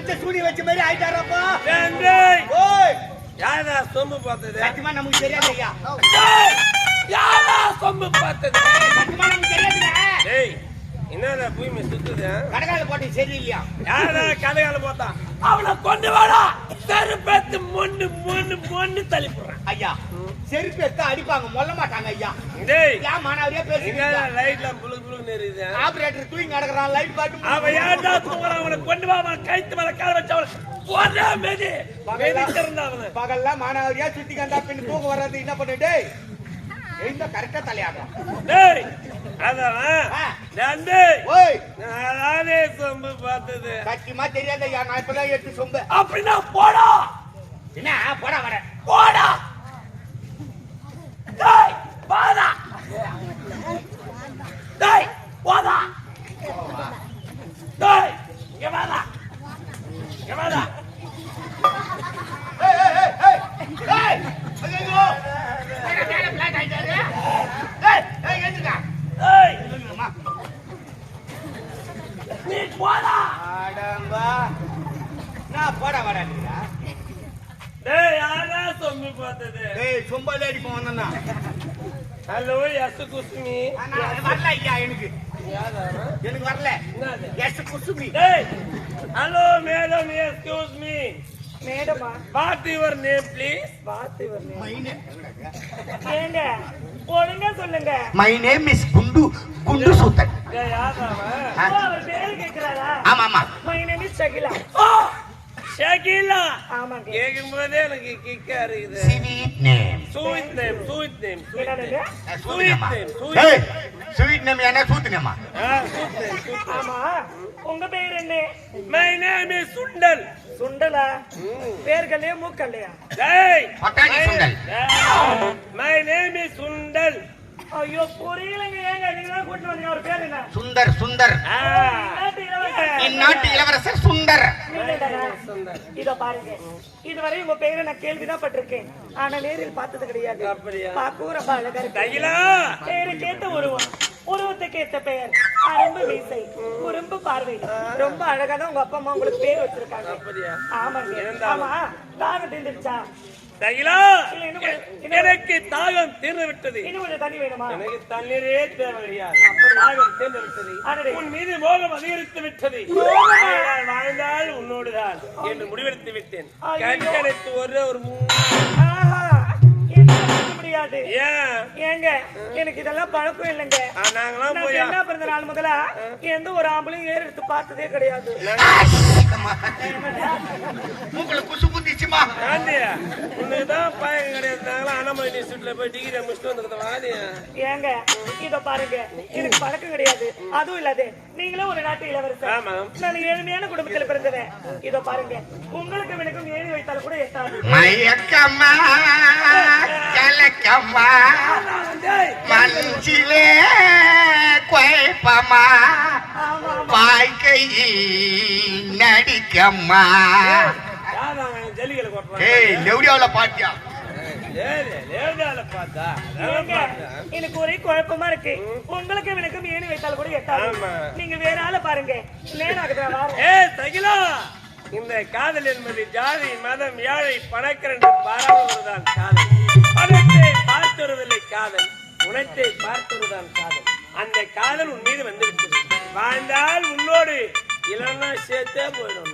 மனுஷன் சூடி வச்ச மாதிரி ஆயிட்டாரப்பா. ஓய் யாரா சொம்பு பார்த்தது? சத்தியமா நமக்கு தெரியாது ஐயா. யாரா சொம்பு பார்த்தது? சத்தியமா நமக்கு தெரியாதுங்க. டேய் என்னடா பூமி சுத்துது? கடகால போட்டு சரியில்லையா? யாரா கடகால போட்டா? அவனை கொண்டு வாடா. செருப்பேத்து மொன்னு மொன்னு மொன்னு தள்ளி போடுறான். ஐயா செருப்பு எடுத்து அடிப்பாங்க, மொல்ல மாட்டாங்க ஐயா. டேய் ஏன் மானாவரியா பேசுறீங்க? லைட்ல புளு புளுன்னு எரியுது. ஆபரேட்டர் தூங்கி நடக்கறான், லைட் பாட்டு. அவன் ஏன்டா தூங்குறான்? அவனை கொண்டு வா. அவன் கைத்து மேல கால் வச்சவன போடா மேதி. மேதிக்கிறந்தா அவனை. பகல்ல மானாவரியா சுத்தி கண்டா பின் தூங்க வராது என்ன பண்ணு? டேய் எங்க கரெக்டா தலையாடுறான். டேய் அதான் டேய் ஓய் நானே சொம்பு பார்த்தது. சத்தியமா தெரியாது ஐயா. நான் இப்பதான் எடுத்து சொம்பு. அப்படின்னா போடா. என்ன போடா வர போடா. டேய் போடா. டேய் போடா. டேய் இங்க வாடா. இங்க வாடா. ஏய் ஏய் ஏய் ஏய் ஐயோ என்ன மேல பிளாட் ஆயிட்டாரு. ஏய் ஏய் எதுடா? ஏய் சொல்லுங்கம்மா. நீ போடா. ஆடம்பா நான் போடா வரடா. டேய் யாரா சொம்பு பார்த்தது? ஏய் சொம்பல அடிப்போம் வந்தனா. Hello yes குஸ்மி. நான் வரல ஐயா. எனக்கு யாரா? எனக்கு வரல. என்னது? எஸ் குசுமி. டேய் ஹலோ மேடம் எக்ஸ்கியூஸ் மீ. மேடமா? What your name please? What your name? மைனே ஏங்க ஒழுங்கா சொல்லுங்க. மை நேம் இஸ் குண்டு சூத்தன். டேய் யாரா? அவர் பேரு கேக்குறாரா? ஆமா ஆமா. My name is Shakila. ஓ ஷகிலா. ஆமாங்க. கேக்கும்போதே எனக்கு கிக்கா இருக்குது. Sweet name. Sweet name sweet name என்னது? ஸ்வீட் நேம் ஏய் ஸ்வீட் நேம் என்ன சூத் நேமா? Sweet name. ஆமா உங்க பேர் என்ன? My name is Sundal. சுண்டலா? பேர்களே மூக்கல்லையா? டேய் பட்டாணி சுண்டல். My name is Sundal. ஐயோ புரியலங்க. ஏங்க நீங்க தான் கூட்டிட்டு வந்தீங்க. அவர் பேர் என்ன? சுந்தர் சுந்தர். நாட்டு இளவரசர். இந்நாட்டு இளவரசர் சுந்தர். இத பாருங்க, இதுவரை உங்க பேரை நான் கேள்விதான் பட்டிருக்கேன். ஆனா நேரில் பார்த்தது கிடையாது. அப்படியா? பாக்கவும் ரொம்ப அழகா இருக்கு. தைலா. பேருக்கு ஏத்த உருவம், உருவத்துக்கு ஏத்த பெயர், அரும்பு மீசை, குறும்பு பார்வை, ரொம்ப அழகா தான் உங்க அப்பா அம்மா உங்களுக்கு பேர் வச்சிருக்காங்க. அப்படியா? ஆமாங்க. ஆமா தாகம் தீர்ந்துருச்சா? தைலா. எனக்கு தாகம் தீர்ந்து விட்டது. இன்னும் கொஞ்சம் தண்ணி வேணுமா? எனக்கு தண்ணீரே தேவையா? தாகம் தீர்ந்து விட்டது. உன் மீது மோகம் அதிகரித்து விட்டது. வாழ்ந்தால் உன்னோடுதான் என்று முடிவெடுத்து விட்டேன். கண்கணித்து ஒரு முடியாது. ஏங்க எனக்கு இதெல்லாம் பழக்கம் இல்லைங்க. நாங்களாம் நான் போய் என்ன பிறந்த நாள் முதல்ல எந்த ஒரு ஆம்பளையும் ஏறு எடுத்து பார்த்ததே கிடையாது. உங்களுக்கு குசு குத்திச்சுமா? உனக்குதான் பயம் கிடையாது. அண்ணாமலை இன்ஸ்டியூட்ல போய் டிகிரி முடிச்சுட்டு வந்து ஏங்க இத பாருங்க, எனக்கு பழக்கம் கிடையாது. அதுவும் இல்லாது நீங்களும் ஒரு நாட்டு இளவரசர். நான் ஏழ்மையான குடும்பத்தில் பிறந்தவன். இத பாருங்க, உங்களுக்கு எனக்கும் ஏழி வைத்தாலும் கூட எட்டாது. மயக்கம்மா கலக்கம்மா மனசிலே குழப்பமா வாழ்க்கையில் நடிக்கம்மா. ஜல்லிகளை ஏய் லெவ்டியாவுல பாட்டியா? பார்த்தா எனக்கு ஒரே குழப்பமா இருக்கு. உங்களுக்கு எனக்கும் ஏணி வைத்தால் கூட எட்டாது. நீங்க வேற ஆள பாருங்க. இந்த காதல் என்பது ஜாதி மதம் ஏழை பணக்கரண்டு பாராளுவதுதான் காதல். பணத்தை பார்த்துவதில்லை காதல், குணத்தை பார்த்துவதுதான் காதல். அந்த காதல் உன் மீது வந்துவிட்டது. வாழ்ந்தால் உன்னோடு இல்லைன்னா சேர்த்தே போயிடும்.